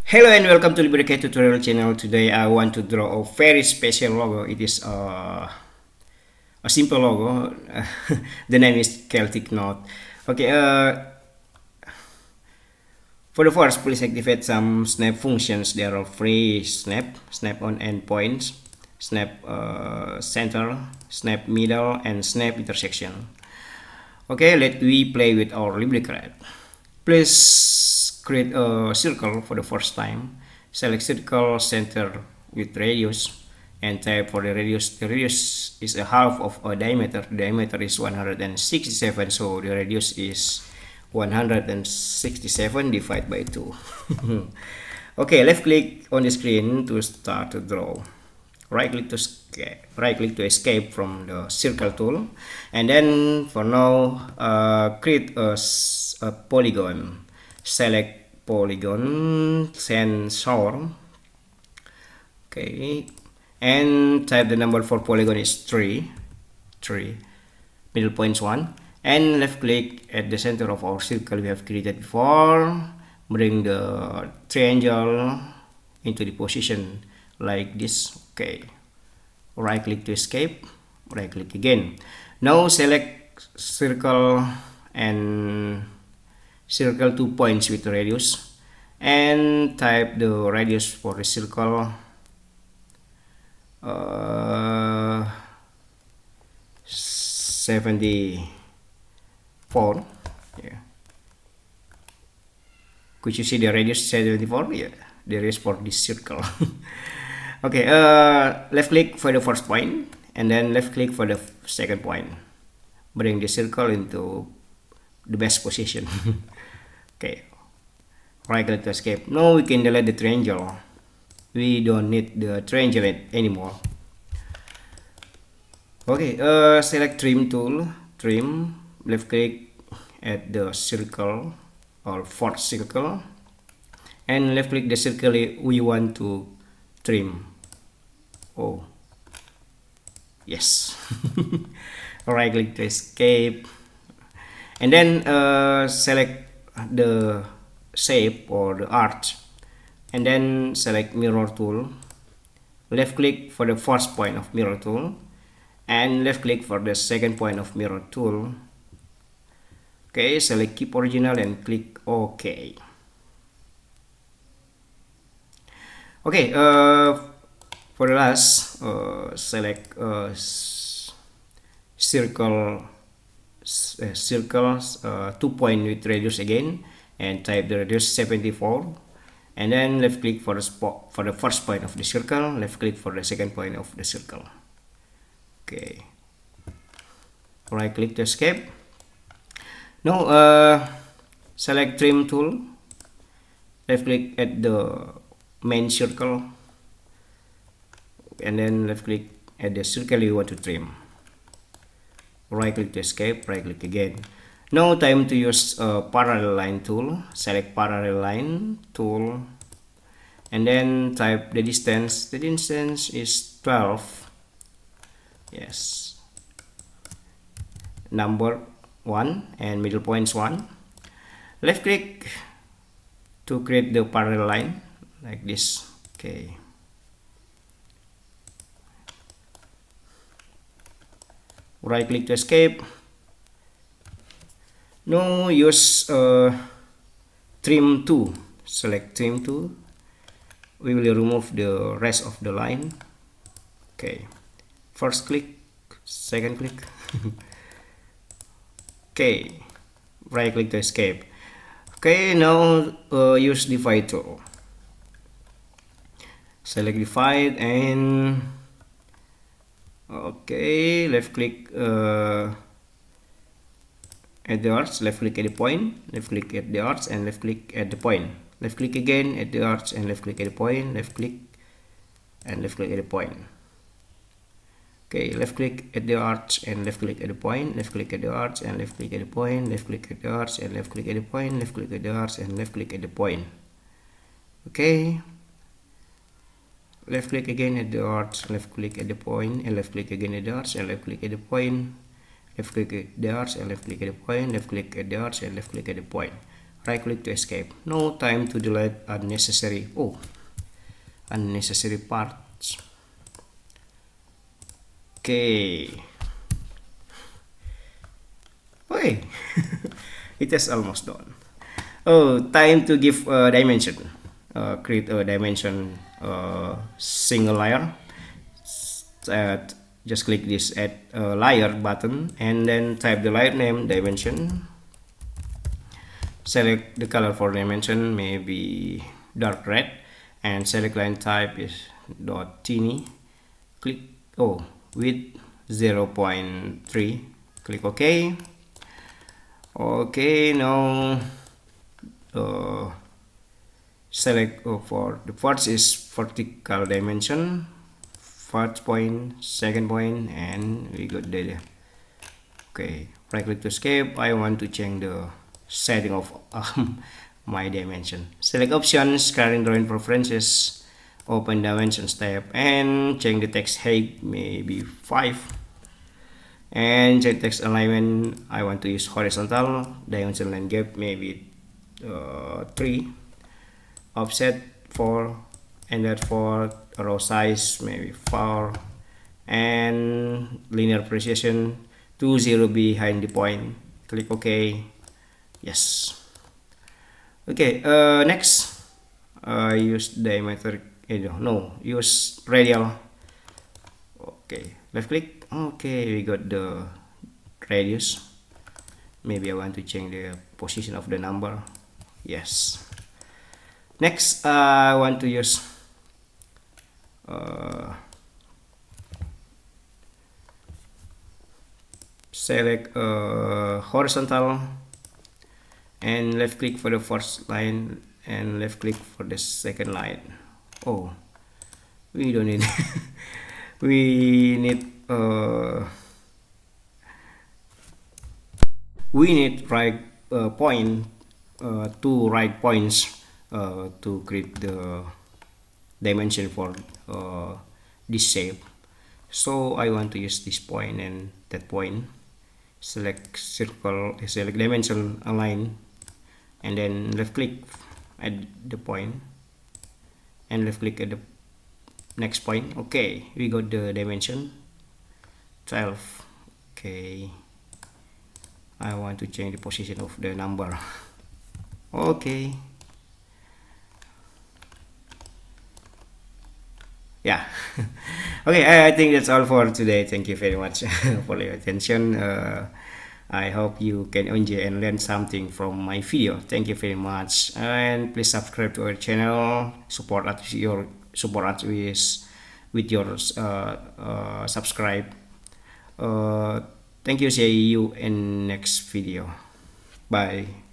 Hello and welcome to LibreCAD tutorial channel. Today I want to draw a very special logo. It is a simple logo. The name is Celtic Note. Okay, for the first, please activate some snap functions. There are free snap on endpoints, snap center, snap middle, and snap intersection. Okay, let we play with our LibreCAD. Please create a circle for the first time. Select circle center with radius and type for the radius. The radius is a half of a diameter. The diameter is 167, so the radius is 167 divided by 2. Okay, left click on the screen to start to draw. Right click to escape from the circle tool, and then for now create a polygon. Select polygon sensor. Okay, and type the number for polygon is 3, middle points 1, and left click at the center of our circle we have created before. Bring the triangle into the position like this. Okay, right click to escape, right click again. Now select circle and circle 2 points with radius and type the radius for the circle 74. Yeah. Could you see the radius 74? Yeah, the radius for this circle. Okay, left click for the first point and then left click for the second point. Bring the circle into the best position. Okay, right click to escape. Now we can delete the triangle. We don't need the triangle anymore. Okay, select trim tool, trim, left click at the circle or fourth circle and left click the circle we want to trim. Oh, yes. Right click to escape and then select the shape or the arch and then select mirror tool. Left click for the first point of mirror tool and left click for the second point of mirror tool. Okay, select keep original and click OK. Okay, for the last, select circles 2 point with radius again and type the radius 74 and then left click for the spot for the first point of the circle, left click for the second point of the circle. Okay, right click to escape. Now select trim tool, left click at the main circle and then left click at the circle you want to trim. Right click to escape, right click again. Now time to use parallel line tool. Select parallel line tool and then type the distance. The distance is 12. Yes, number 1 and middle points 1. Left click to create the parallel line like this. Okay, right click to escape. Now use trim 2. Select trim 2. We will remove the rest of the line. Okay, first click, second click. Okay, right click to escape. Okay, now use divide tool. Select divide and okay, left click at the arch, left click at the point, left click at the arch and left click at the point, left click again at the arch and left click at the point, left click and left click at the point. Okay, left click at the arch and left click at the point, left click at the arch and left click at the point, left click at the arch and left click at the point, left click at the arch and left click at the point. Okay, left click again at the arch, left click at the point and left click again at the arch and left click at the point, left click at the arch and left click at the point, left click at the arch and left click at the point. right click to escape. No time to delete unnecessary unnecessary parts. Okay. Okay. It is almost done. Oh, time to give a dimension. Create a dimension single layer. Just click this add layer button and then type the layer name dimension. Select the color for dimension, maybe dark red, and select line type is dot teeny. Click width 0.3. Click OK. Okay, now select for the first is vertical dimension, first point, second point, and we got there. Okay, right click to escape. I want to change the setting of my dimension. Select options, current drawing preferences, open dimensions tab, and change the text height maybe 5. And change text alignment, I want to use horizontal, dimension line gap maybe 3, offset 4, and that for row size maybe 4, and linear precision 20 behind the point. Click OK. Yes. Okay, next use diameter, use radial. Okay, left click. Okay, we got the radius. Maybe I want to change the position of the number. Yes. Next, I want to use select horizontal and left click for the first line and left click for the second line. Oh, we don't need we need right point, two right points to create the dimension for this shape. So I want to use this point and that point. Select circle, select dimension align, and then left click at the point and left click at the next point. Okay, we got the dimension 12. Okay, I want to change the position of the number. Okay, yeah. Okay, I think that's all for today. Thank you very much for your attention. I hope you can enjoy and learn something from my video. Thank you very much, and please subscribe to our channel. Support us with your subscribe. Thank you. See you in next video. Bye.